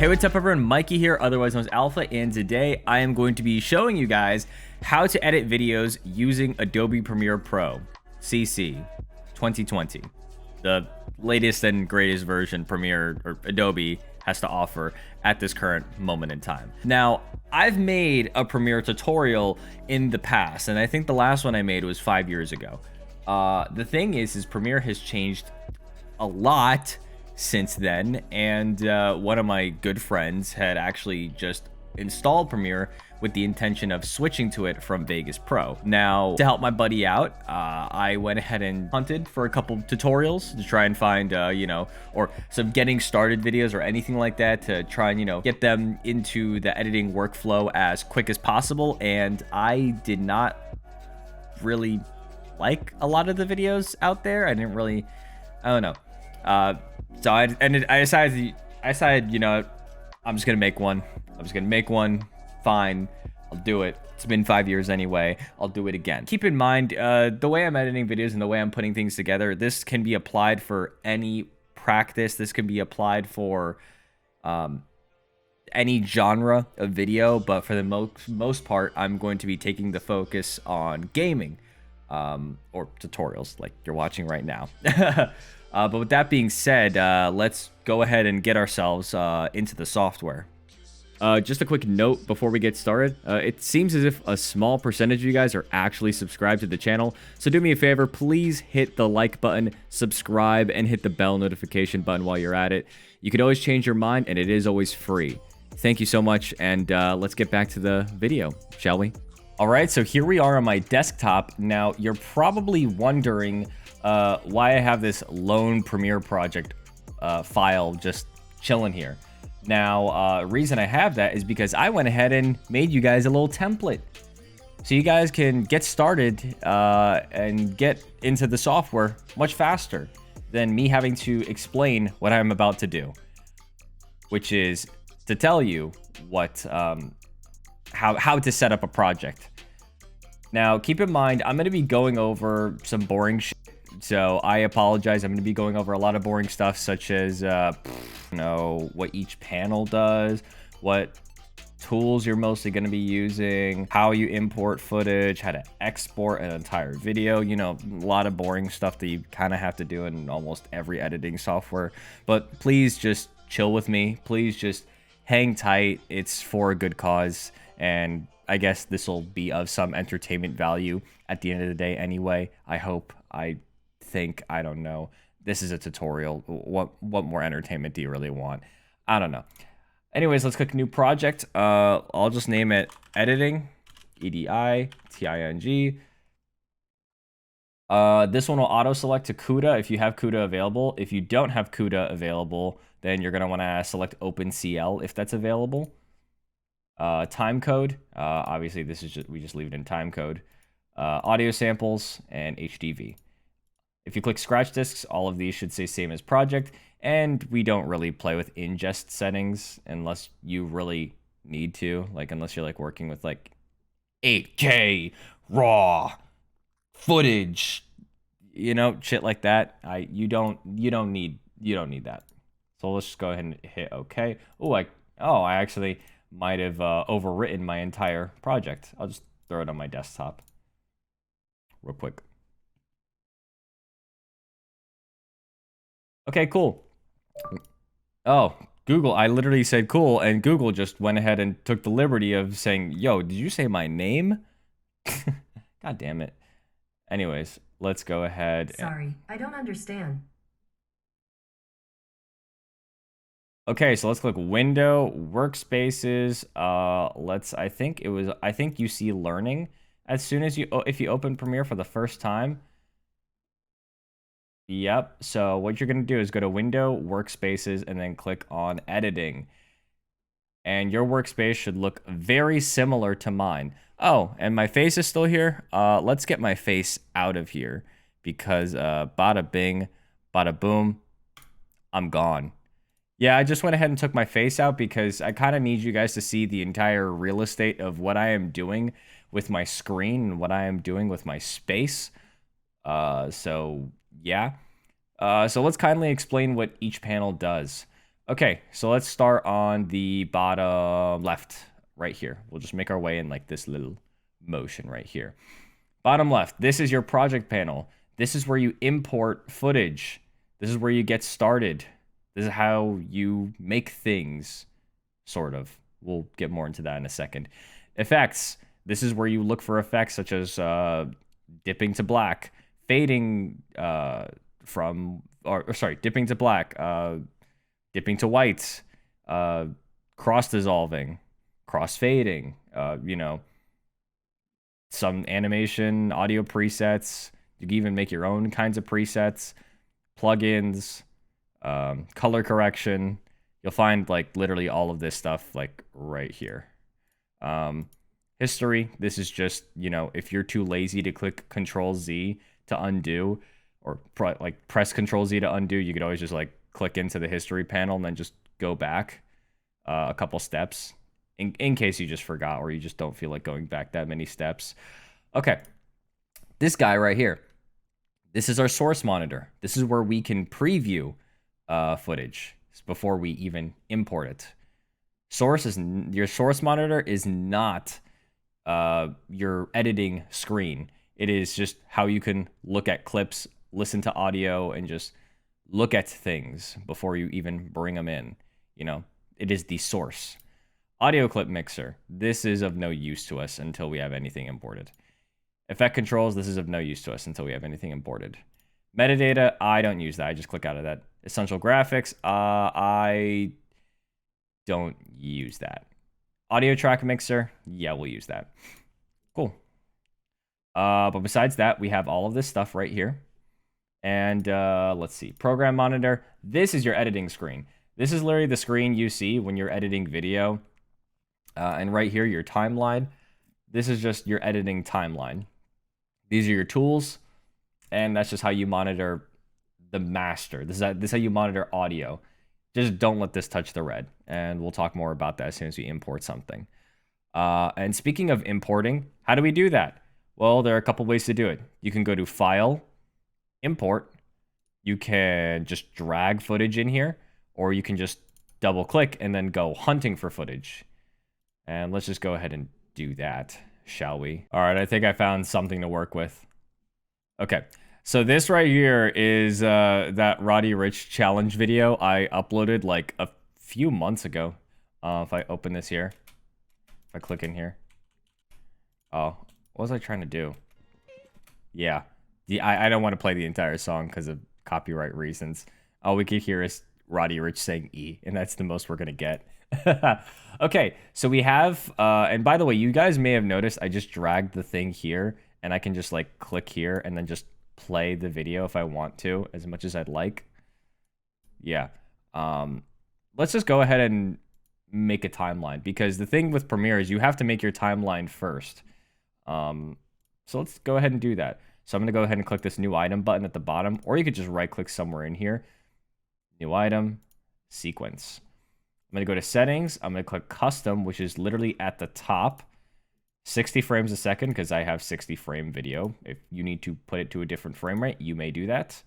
Hey, what's up everyone? Mikey here, otherwise known as Alpha, and today I am going to be showing you guys how to edit videos using Adobe Premiere Pro CC 2020. The latest and greatest version Premiere or Adobe has to offer at this current moment in time. Now, I've made a Premiere tutorial in the past, and I think the last one I made was 5 years ago. The thing is Premiere has changed a lot since then, and one of my good friends had actually just installed Premiere with the intention of switching to it from Vegas Pro. Now, to help my buddy out, I went ahead and hunted for a couple tutorials to try and find, or some getting started videos or anything like that to try and, get them into the editing workflow as quick as possible. And I did not really like a lot of the videos out there. I don't know. So I decided, I'm just gonna make one. Fine, I'll do it. It's been 5 years anyway. I'll do it again. Keep in mind, the way I'm editing videos and the way I'm putting things together, this can be applied for any practice. This can be applied for any genre of video, but for the most part, I'm going to be taking the focus on gaming, or tutorials like you're watching right now. But with that being said, let's go ahead and get ourselves into the software. Just a quick note before we get started. It seems as if a small percentage of you guys are actually subscribed to the channel. So do me a favor, please hit the like button, subscribe, and hit the bell notification button while you're at it. You can always change your mind, and it is always free. Thank you so much, and let's get back to the video, shall we? All right, so here we are on my desktop. Now, you're probably wondering why I have this lone Premiere project file just chilling here. Now, reason I have that is because I went ahead and made you guys a little template, so you guys can get started and get into the software much faster than me having to explain what I'm about to do, which is to tell you what how to set up a project. Now, keep in mind, I'm going to be going over some boring shit, so I apologize. I'm going to be going over a lot of boring stuff, such as, what each panel does, what tools you're mostly going to be using, how you import footage, how to export an entire video, a lot of boring stuff that you kind of have to do in almost every editing software. But please just chill with me. Please just hang tight. It's for a good cause, and I guess this will be of some entertainment value at the end of the day anyway. I hope, I don't know. This is a tutorial. What more entertainment do you really want? I don't know. Anyways, let's click new project. I'll just name it editing, editing. This one will auto select to CUDA if you have CUDA available. If you don't have CUDA available, then you're gonna want to select OpenCL if that's available. Time code, obviously this is we just leave it in time code. Audio samples and HDV. If you click scratch disks, all of these should say same as project, and we don't really play with ingest settings unless you really need to, unless you're working with 8K raw footage, shit like that. You don't need that. So let's just go ahead and hit OK. I actually might have overwritten my entire project. I'll just throw it on my desktop real quick. Okay, cool. Oh, Google, I literally said cool, and Google just went ahead and took the liberty of saying, yo, did you say my name? God damn it. Anyways, let's go ahead. Sorry, I don't understand. Okay, so let's click Window, Workspaces. I think you see Learning as soon as if you open Premiere for the first time. Yep, so what you're gonna do is go to Window, Workspaces, and then click on Editing. And your workspace should look very similar to mine. Oh, and my face is still here. Let's get my face out of here because bada bing, bada boom, I'm gone. Yeah, I just went ahead and took my face out because I kind of need you guys to see the entire real estate of what I am doing with my screen and what I am doing with my space. So yeah. So let's kindly explain what each panel does. Okay, so let's start on the bottom left right here. We'll just make our way in like this little motion right here. Bottom left, this is your project panel. This is where you import footage. This is where you get started. This is how you make things, sort of. We'll get more into that in a second. Effects. This is where you look for effects such as dipping to black, fading dipping to black, dipping to white, cross dissolving, cross fading, some animation, audio presets. You can even make your own kinds of presets, plugins, color correction. You'll find like literally all of this stuff like right here. History. This is just, if you're too lazy to click Control Z to undo, or press Control Z to undo, you could always just like click into the history panel and then just go back a couple steps in case you just forgot or you just don't feel like going back that many steps. Okay, this guy right here, this is our source monitor. This is where we can preview footage before we even import it. Your source monitor is not your editing screen. It is just how you can look at clips, listen to audio, and just look at things before you even bring them in. It is the source. Audio clip mixer. This is of no use to us until we have anything imported. Effect controls. This is of no use to us until we have anything imported. Metadata. I don't use that. I just click out of that. Essential graphics. I don't use that. Audio track mixer. Yeah, we'll use that. Cool. But besides that, we have all of this stuff right here. And let's see. Program monitor. This is your editing screen. This is literally the screen you see when you're editing video. And right here, your timeline. This is just your editing timeline. These are your tools. And that's just how you monitor the master. This is how you monitor audio. Just don't let this touch the red. And we'll talk more about that as soon as we import something. And speaking of importing, how do we do that? Well, there are a couple ways to do it. You can go to File, Import. You can just drag footage in here. Or you can just double click and then go hunting for footage. And let's just go ahead and do that, shall we? All right, I think I found something to work with. Okay, so this right here is that Roddy Ricch challenge video I uploaded like a few months ago. If I open this here, if I click in here. Oh, what was I trying to do? Yeah, I don't want to play the entire song because of copyright reasons. All we could hear is Roddy Ricch saying E, and that's the most we're gonna get. Okay, so we have, and by the way, you guys may have noticed I just dragged the thing here, and I can just like click here and then just play the video if I want to, as much as I'd like. Yeah. Let's just go ahead and make a timeline, because the thing with Premiere is you have to make your timeline first. So let's go ahead and do that. So I'm gonna go ahead and click this new item button at the bottom, or you could just right click somewhere in here. New item, sequence. I'm going to go to settings. I'm going to click custom, which is literally at the top. 60 frames a second, because I have 60 frame video. If you need to put it to a different frame rate, you may do that.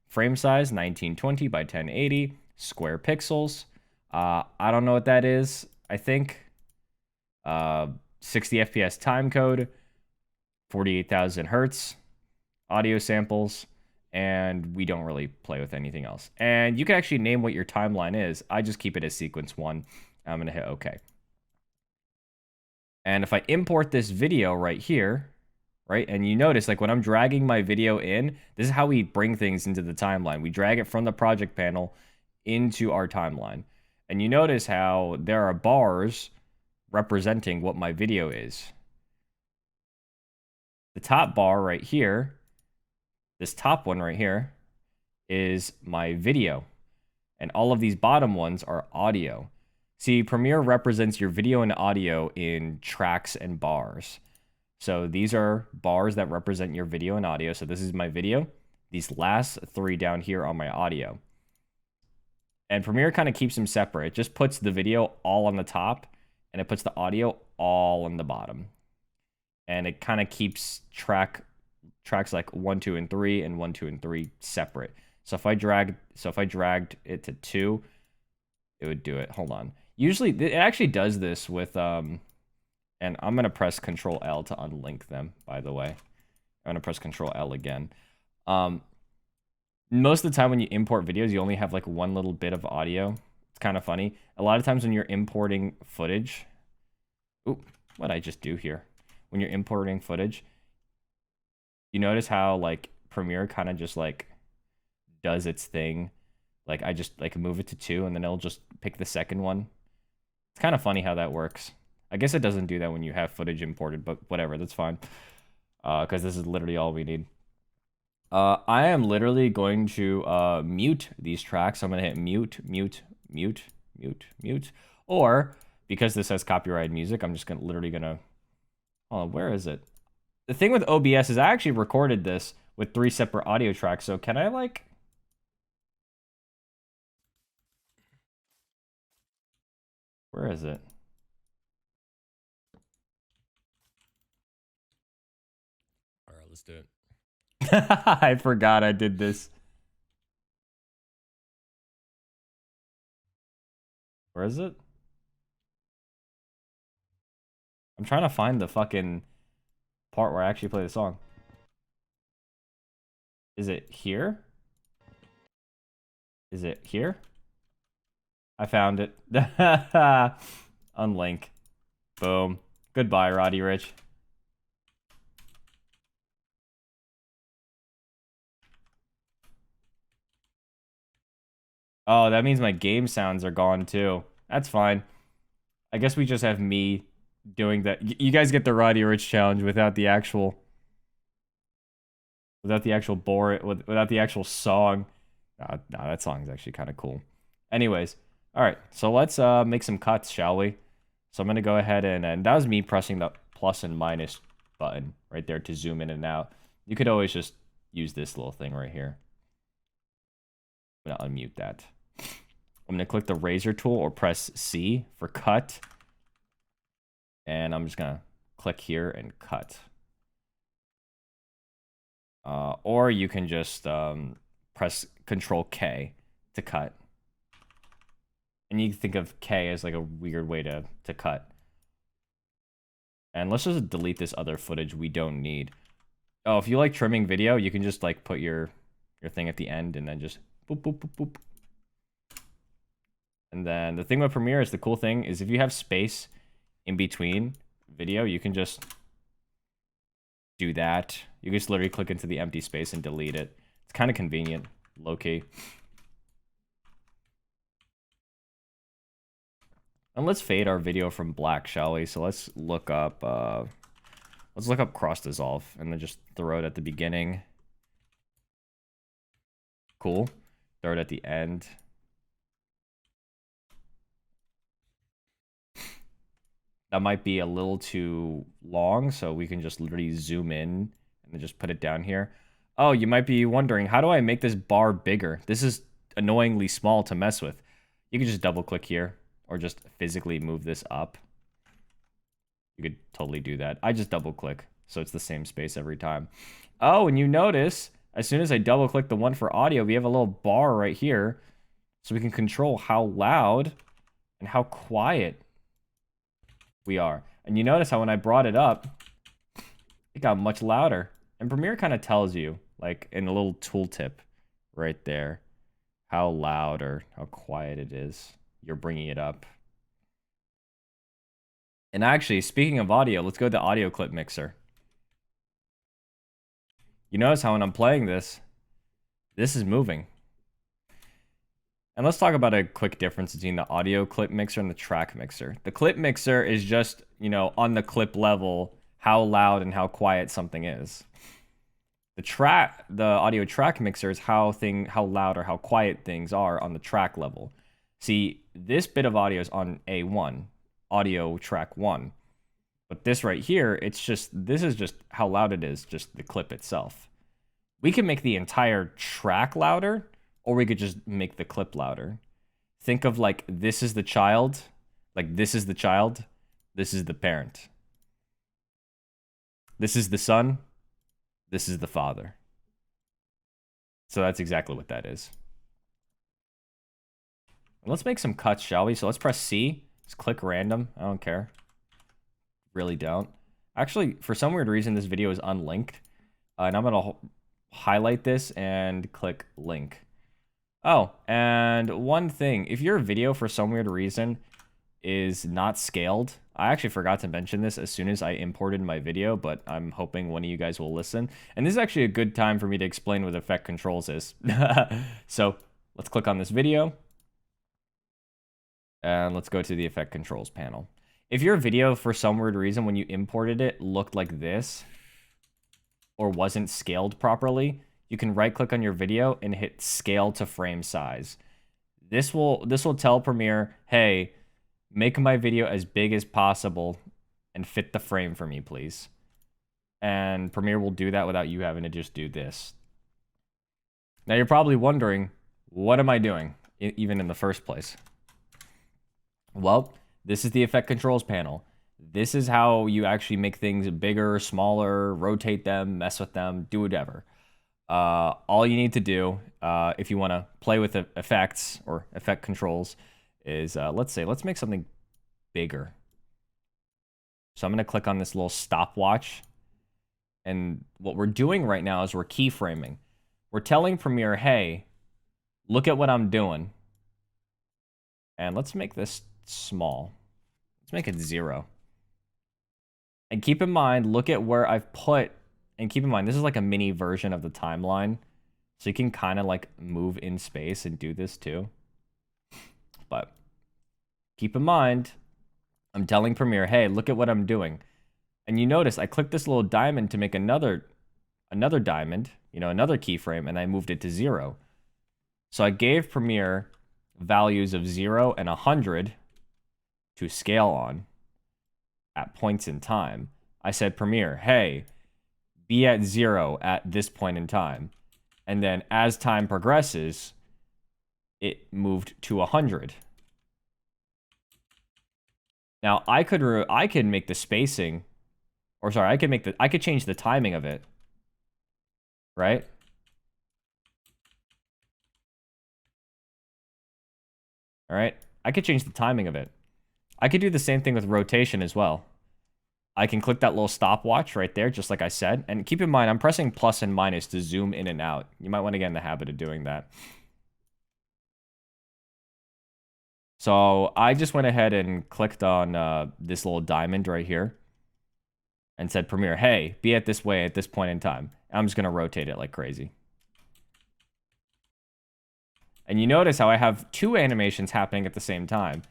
Frame size, 1920 by 1080. Square pixels. I don't know what that is. I think 60 FPS time code. 48,000 hertz. Audio samples. And we don't really play with anything else. And you can actually name what your timeline is. I just keep it as sequence 1. I'm going to hit OK. And if I import this video right here, right, and you notice like when I'm dragging my video in, this is how we bring things into the timeline. We drag it from the project panel into our timeline. And you notice how there are bars representing what my video is. The top bar right here, this top one right here, is my video. And all of these bottom ones are audio. See, Premiere represents your video and audio in tracks and bars. So these are bars that represent your video and audio. So this is my video. These last 3 down here are my audio. And Premiere kind of keeps them separate. It just puts the video all on the top, and it puts the audio all on the bottom. And it kind of keeps tracks like 1, 2, and 3, and 1, 2, and 3 separate. So if I dragged it to 2, it would do it. Hold on. Usually, it actually does this with, and I'm going to press Control L to unlink them, by the way. I'm going to press Control L again. Most of the time when you import videos, you only have like one little bit of audio. It's kind of funny. A lot of times when you're importing footage, ooh, what'd I just do here? When you're importing footage, you notice how like Premiere kind of just like does its thing. Like I just like move it to 2 and then it'll just pick the second one. It's kind of funny how that works. I guess it doesn't do that when you have footage imported, but whatever, that's fine. Because this is literally all we need. I am literally going to mute these tracks. I'm going to hit mute, mute, mute, mute, mute. Or, because this has copyrighted music, I'm just literally going to... Oh, where is it? The thing with OBS is I actually recorded this with 3 separate audio tracks. So can I, like... Where is it? All right, let's do it. I forgot I did this. Where is it? I'm trying to find the fucking part where I actually play the song. Is it here? Is it here? I found it. Unlink. Boom. Goodbye, Roddy Rich. Oh, that means my game sounds are gone too. That's fine. I guess we just have me doing that. You guys get the Roddy Rich challenge without the actual without the actual song. Nah, that song's actually kind of cool. Anyways, all right. So let's make some cuts, shall we? So I'm gonna go ahead and that was me pressing the plus and minus button right there to zoom in and out. You could always just use this little thing right here. I'm gonna unmute that. I'm going to click the razor tool or press C for cut. And I'm just going to click here and cut. Or you can just press Control K to cut. And you can think of K as like a weird way to cut. And let's just delete this other footage we don't need. Oh, if you like trimming video, you can just like put your thing at the end and then just boop, boop, boop, boop. And then the thing with Premiere is the cool thing is if you have space in between video, you can just do that. You can just literally click into the empty space and delete it. It's kind of convenient, low-key. And let's fade our video from black, shall we? So let's look up cross dissolve and then just throw it at the beginning. Cool. Throw it at the end. That might be a little too long, so we can just literally zoom in and then just put it down here. Oh, you might be wondering, how do I make this bar bigger? This is annoyingly small to mess with. You can just double click here or just physically move this up. You could totally do that. I just double click, so it's the same space every time. Oh, and you notice, as soon as I double click the one for audio, we have a little bar right here, so we can control how loud and how quiet we are. And you notice how when I brought it up, it got much louder. And Premiere kind of tells you, like in a little tooltip right there, how loud or how quiet it is. You're bringing it up. And actually, speaking of audio, let's go to audio clip mixer. You notice how when I'm playing this is moving. And let's talk about a quick difference between the audio clip mixer and the track mixer. The clip mixer is just, you know, on the clip level, how loud and how quiet something is. The audio track mixer is how loud or how quiet things are on the track level. See, this bit of audio is on A1, audio track 1. But this right here, this is just how loud it is, just the clip itself. We can make the entire track louder, or we could just make the clip louder. Think of like, this is the child, like this is the child, this is the parent. This is the son, this is the father. So that's exactly what that is. Let's make some cuts, shall we? So let's press C. Just click random. I don't care. Really don't. Actually, for some weird reason, this video is unlinked. And I'm going to highlight this and click link. Oh, and one thing. If your video, for some weird reason, is not scaled, I actually forgot to mention this as soon as I imported my video, but I'm hoping one of you guys will listen. And this is actually a good time for me to explain what effect controls is. So let's click on this video. And let's go to the effect controls panel. If your video, for some weird reason, when you imported it, looked like this, or wasn't scaled properly, you can right click on your video and hit scale to frame size. This will tell Premiere, hey, make my video as big as possible and fit the frame for me, please. And Premiere will do that without you having to just do this. Now you're probably wondering, what am I doing, even in the first place? Well, this is the effect controls panel. This is how you actually make things bigger, smaller, rotate them, mess with them, do whatever. All you need to do, if you want to play with the effects or effect controls, is let's make something bigger. So I'm going to click on this little stopwatch. And what we're doing right now is we're keyframing. We're telling Premiere, hey, look at what I'm doing. And let's make this small. Let's make it 0. And keep in mind, look at where I've put, and keep in mind, this is like a mini version of the timeline. So you can kind of like move in space and do this too. But keep in mind, I'm telling Premiere, hey, look at what I'm doing. And you notice I clicked this little diamond to make another diamond, you know, another keyframe, and I moved it to 0. So I gave Premiere values of 0 and 100 to scale on at points in time. I said, Premiere, hey, be at 0 at this point in time. And then as time progresses, it moved to 100. Now I could make the spacing, or sorry, I could change the timing of it, right? All right, I could change the timing of it. I could do the same thing with rotation as well. I can click that little stopwatch right there, just like I said. And keep in mind, I'm pressing plus and minus to zoom in and out. You might want to get in the habit of doing that. So I just went ahead and clicked on this little diamond right here and said, Premiere, hey, be at this way at this point in time. I'm just going to rotate it like crazy. And you notice how I have 2 animations happening at the same time.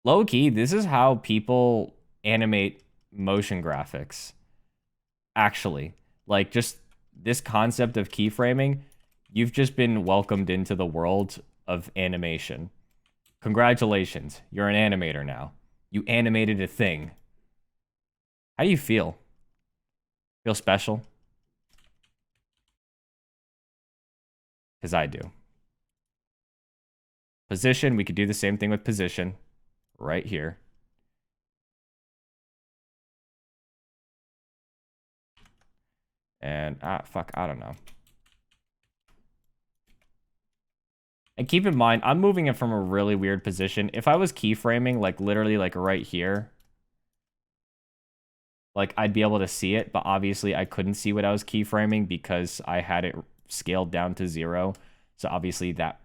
Low key, this is how people animate motion graphics. Actually, like just this concept of keyframing, you've just been welcomed into the world of animation. Congratulations, you're an animator now. You animated a thing. How do you feel? Feel special? Because I do. Position, we could do the same thing with position. Right here. And, fuck, I don't know. And keep in mind, I'm moving it from a really weird position. If I was keyframing, like, literally, like, right here, like, I'd be able to see it, but obviously I couldn't see what I was keyframing because I had it scaled down to 0. So obviously that,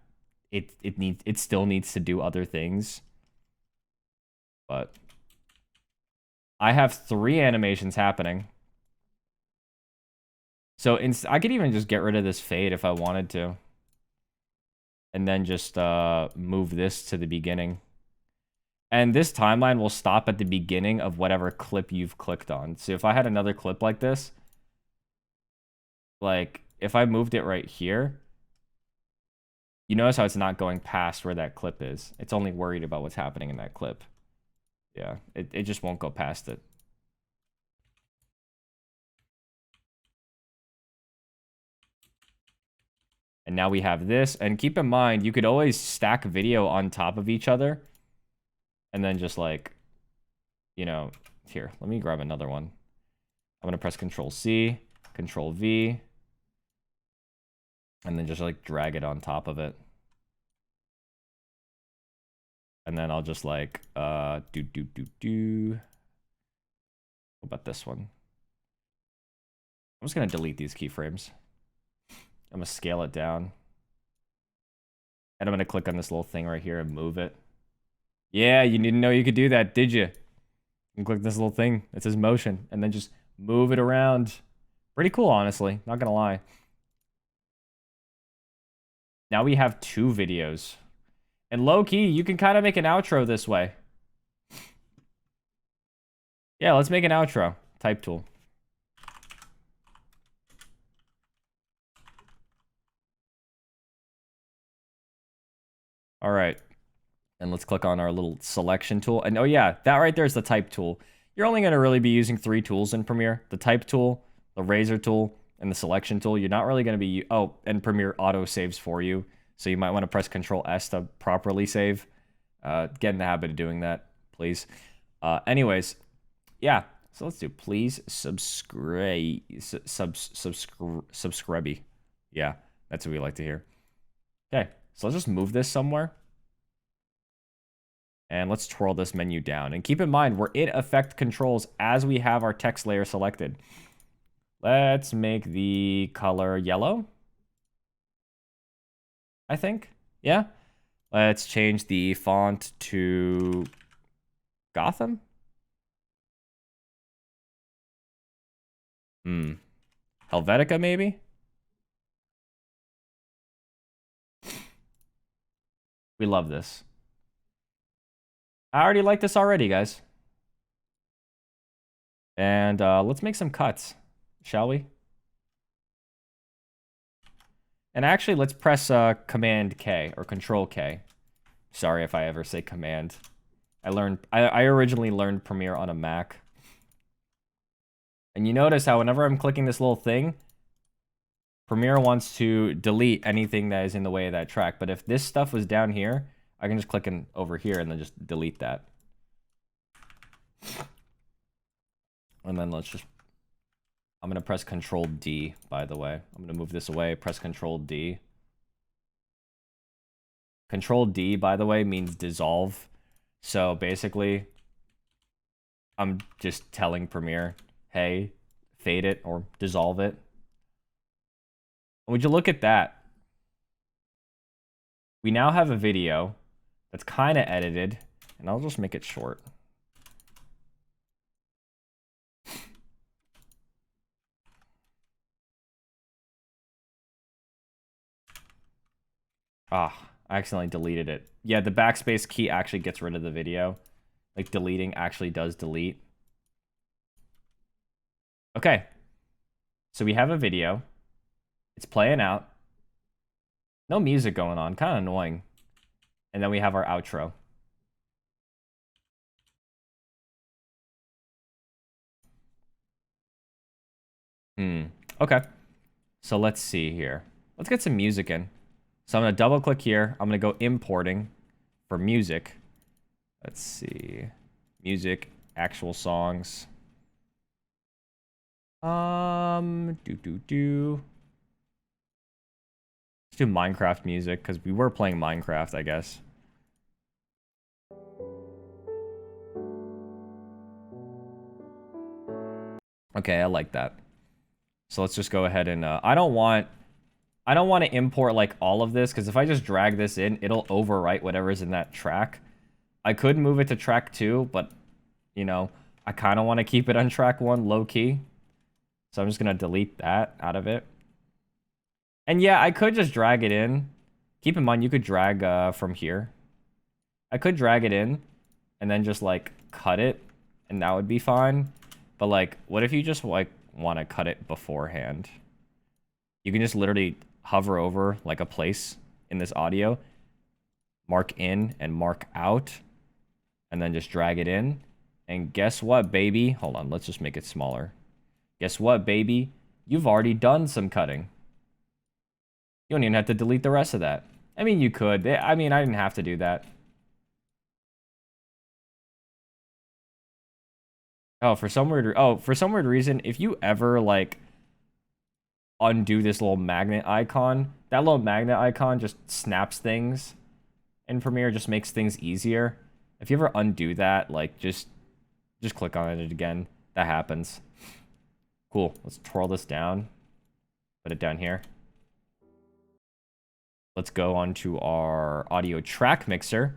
it still needs to do other things. But I have 3 animations happening. So I could even just get rid of this fade if I wanted to. And then just move this to the beginning. And this timeline will stop at the beginning of whatever clip you've clicked on. So if I had another clip like this, like if I moved it right here, you notice how it's not going past where that clip is. It's only worried about what's happening in that clip. Yeah, it just won't go past it. And now we have this. And keep in mind, you could always stack video on top of each other. And then just like, you know, here, let me grab another one. I'm going to press Control C, Control V. And then just like drag it on top of it. And then I'll just like, What about this one? I'm just going to delete these keyframes. I'm going to scale it down. And I'm going to click on this little thing right here and move it. Yeah, you didn't know you could do that, did you? You can click this little thing that says motion and then just move it around. Pretty cool, honestly. Not gonna lie. Now we have 2 videos. And low-key, you can kind of make an outro this way. Yeah, let's make an outro. Type tool. All right. And let's click on our little selection tool. And oh yeah, that right there is the type tool. You're only going to really be using 3 tools in Premiere. The type tool, the razor tool, and the selection tool. You're not really going to be... Oh, and Premiere auto saves for you. So you might want to press Control S to properly save. Get in the habit of doing that, please. Anyways, yeah. So let's do please subscribe. Subscribe. Yeah, that's what we like to hear. Okay, so let's just move this somewhere. And let's twirl this menu down. And keep in mind, we're in effect controls as we have our text layer selected. Let's make the color yellow. I think. Yeah. Let's change the font to Gotham. Helvetica, maybe? We love this. I already like this already, guys. And let's make some cuts, shall we? And actually, let's press Command K or Control K. Sorry if I ever say Command. I originally learned Premiere on a Mac. And you notice how whenever I'm clicking this little thing, Premiere wants to delete anything that is in the way of that track. But if this stuff was down here, I can just click over here and then just delete that. And then let's just... I'm going to press Control D, by the way. I'm going to move this away, press Control D. Control D, by the way, means dissolve. So basically, I'm just telling Premiere, hey, fade it or dissolve it. Would you look at that? We now have a video that's kind of edited, and I'll just make it short. Ah, I accidentally deleted it. Yeah, the backspace key actually gets rid of the video. Like, deleting actually does delete. Okay. So we have a video. It's playing out. No music going on. Kind of annoying. And then we have our outro. Okay. So let's see here. Let's get some music in. So I'm going to double click here. I'm going to go importing for music. Let's see. Music, actual songs. Let's do Minecraft music because we were playing Minecraft, I guess. Okay, I like that. So let's just go ahead and I don't want to import like all of this because if I just drag this in, it'll overwrite whatever's in that track. I could move it to track 2, but you know, I kind of want to keep it on track 1 low key. So I'm just going to delete that out of it. And yeah, I could just drag it in. Keep in mind, you could drag from here. I could drag it in and then just like cut it and that would be fine. But like, what if you just like want to cut it beforehand? You can just literally hover over like a place in this audio, mark in and mark out, and then just drag it in. And guess what, baby? Hold on, let's just make it smaller. Guess what, baby? You've already done some cutting. You don't even have to delete the rest of that. I mean, you could. I mean, I didn't have to do that. Oh, for some weird reason, if you ever like undo this little magnet icon, that little magnet icon just snaps things in Premiere just makes things easier. If you ever undo that, like just click on it again. That happens. Cool. Let's twirl this down. Put it down here. Let's go on to our audio track mixer.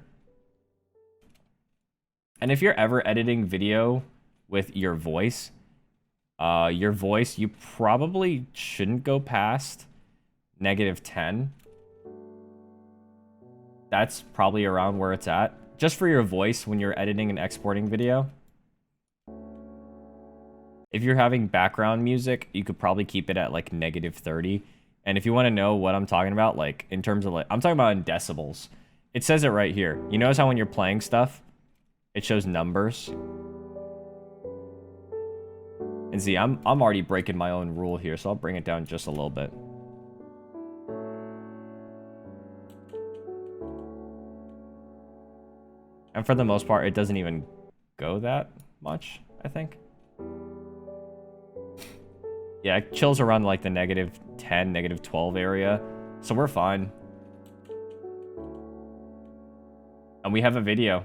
And if you're ever editing video with your voice, you probably shouldn't go past -10. That's probably around where it's at. Just for your voice when you're editing and exporting video. If you're having background music, you could probably keep it at like -30. And if you want to know what I'm talking about, like in terms of like, I'm talking about in decibels. It says it right here. You notice how when you're playing stuff, it shows numbers. And see, I'm already breaking my own rule here, so I'll bring it down just a little bit. And for the most part, it doesn't even go that much, I think. Yeah, it chills around like the -10, -12 area. So we're fine. And we have a video.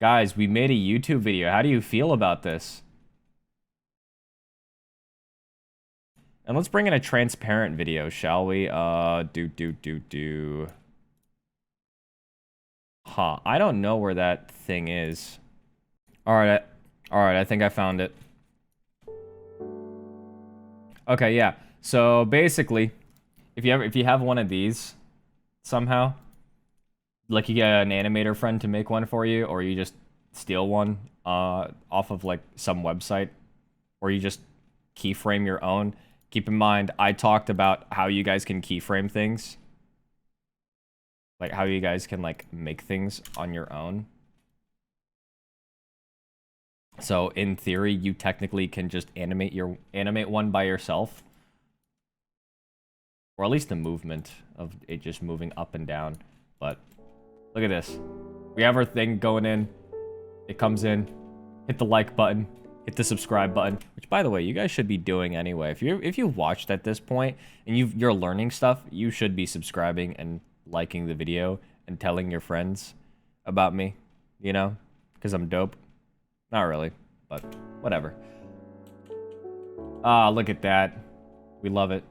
Guys, we made a YouTube video. How do you feel about this? And let's bring in a transparent video, shall we? Huh, I don't know where that thing is. Alright, I think I found it. Okay, yeah. So basically, if you have one of these somehow, like you get an animator friend to make one for you, or you just steal one off of like some website, or you just keyframe your own. Keep in mind, I talked about how you guys can keyframe things. Like how you guys can like make things on your own. So in theory, you technically can just animate one by yourself. Or at least the movement of it just moving up and down. But look at this. We have our thing going in. It comes in. Hit the like button. Hit the subscribe button. Which, by the way, you guys should be doing anyway. If you've watched at this point and you're learning stuff, you should be subscribing and liking the video and telling your friends about me. You know? Because I'm dope. Not really, but whatever. Ah, look at that. We love it.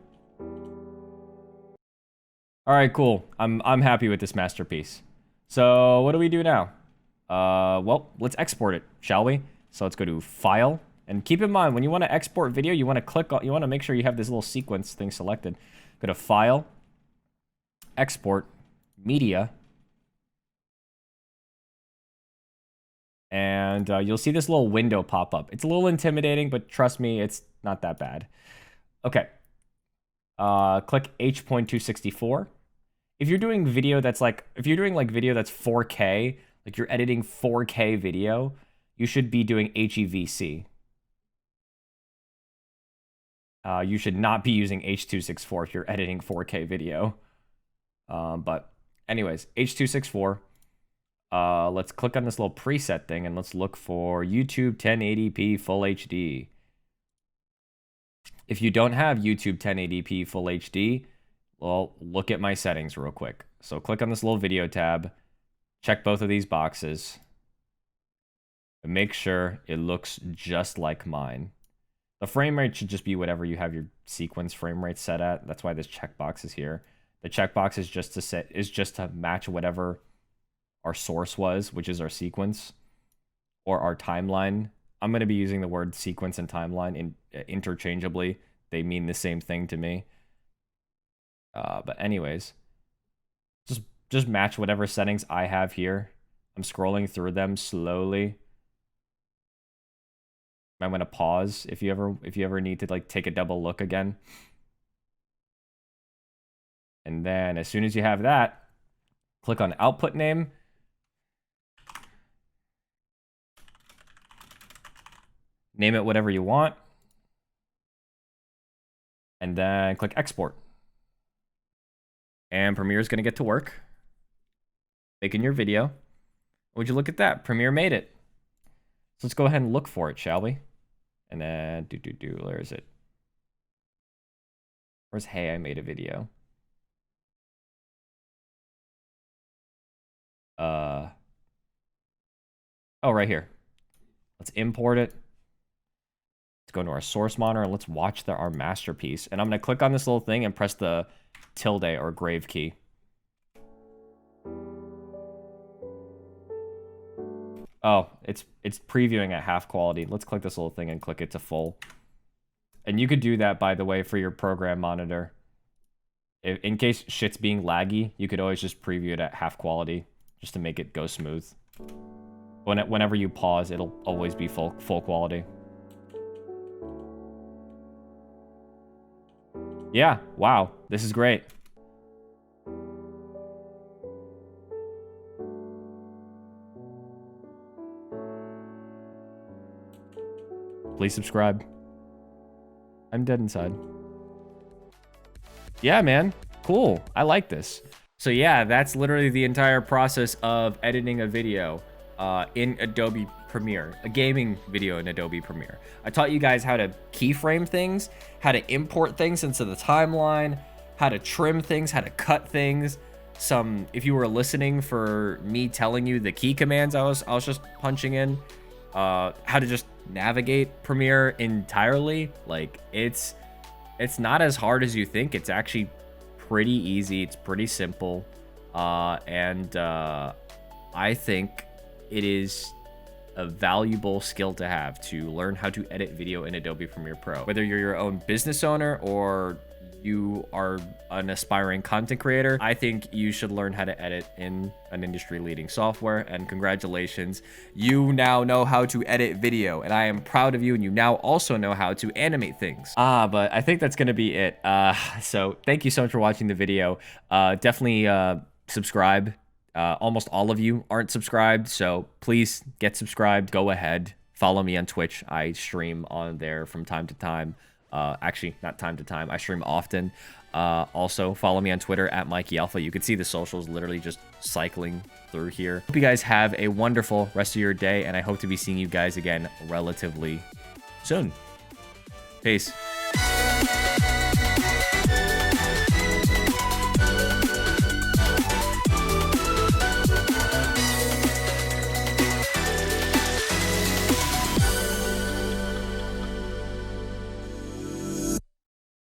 All right, cool. I'm happy with this masterpiece. So what do we do now? Well, let's export it, shall we? So let's go to File, and keep in mind when you want to export video, you want to make sure you have this little sequence thing selected. Go to File, Export, Media, and you'll see this little window pop up. It's a little intimidating, but trust me, it's not that bad. Okay. Click H.264. If you're doing video that's like, video that's 4K, like you're editing 4K video, you should be doing HEVC. You should not be using H.264 if you're editing 4K video. But anyways, H.264. Let's click on this little preset thing and let's look for YouTube 1080p Full HD. If you don't have YouTube 1080p Full HD, well, look at my settings real quick. So click on this little video tab, check both of these boxes, and make sure it looks just like mine. The frame rate should just be whatever you have your sequence frame rate set at. That's why this checkbox is here. The checkbox is just to match whatever our source was, which is our sequence, or our timeline. I'm going to be using the word sequence and timeline interchangeably. They mean the same thing to me. But anyways, just match whatever settings I have here. I'm scrolling through them slowly. I'm going to pause if you ever need to like take a double look again. And then as soon as you have that, click on output name. Name it whatever you want. And then click export. And Premiere is going to get to work making your video. Would you look at that? Premiere made it. So let's go ahead and look for it, shall we? And then where is it? Where's hey, I made a video? Oh, right here. Let's import it. Let's go into our source monitor and let's watch our masterpiece. And I'm going to click on this little thing and press the tilde or grave key. Oh, it's previewing at half quality. Let's click this little thing and click it to full. And you could do that, by the way, for your program monitor. In case shit's being laggy, you could always just preview it at half quality just to make it go smooth. Whenever you pause, it'll always be full quality. Yeah, wow, this is great. Please subscribe. I'm dead inside. Yeah, man. Cool. I like this. So yeah, that's literally the entire process of editing a video in Adobe Premiere, a gaming video in Adobe Premiere. I taught you guys how to keyframe things, how to import things into the timeline, how to trim things, how to cut things. If you were listening for me telling you the key commands I was just punching in, how to just navigate Premiere entirely. Like it's not as hard as you think. It's actually pretty easy. It's pretty simple. And I think it is a valuable skill to have to learn how to edit video in Adobe Premiere Pro. Whether you're your own business owner or you are an aspiring content creator, I think you should learn how to edit in an industry-leading software, and congratulations, you now know how to edit video, and I am proud of you, and you now also know how to animate things. But I think that's gonna be it. So thank you so much for watching the video. Definitely subscribe. Almost all of you aren't subscribed, so please get subscribed. Go ahead, follow me on Twitch. I stream on there from time to time. Actually, not time to time. I stream often. Also, follow me on Twitter at Mikey Alphaa. You can see the socials literally just cycling through here. Hope you guys have a wonderful rest of your day, and I hope to be seeing you guys again relatively soon. Peace.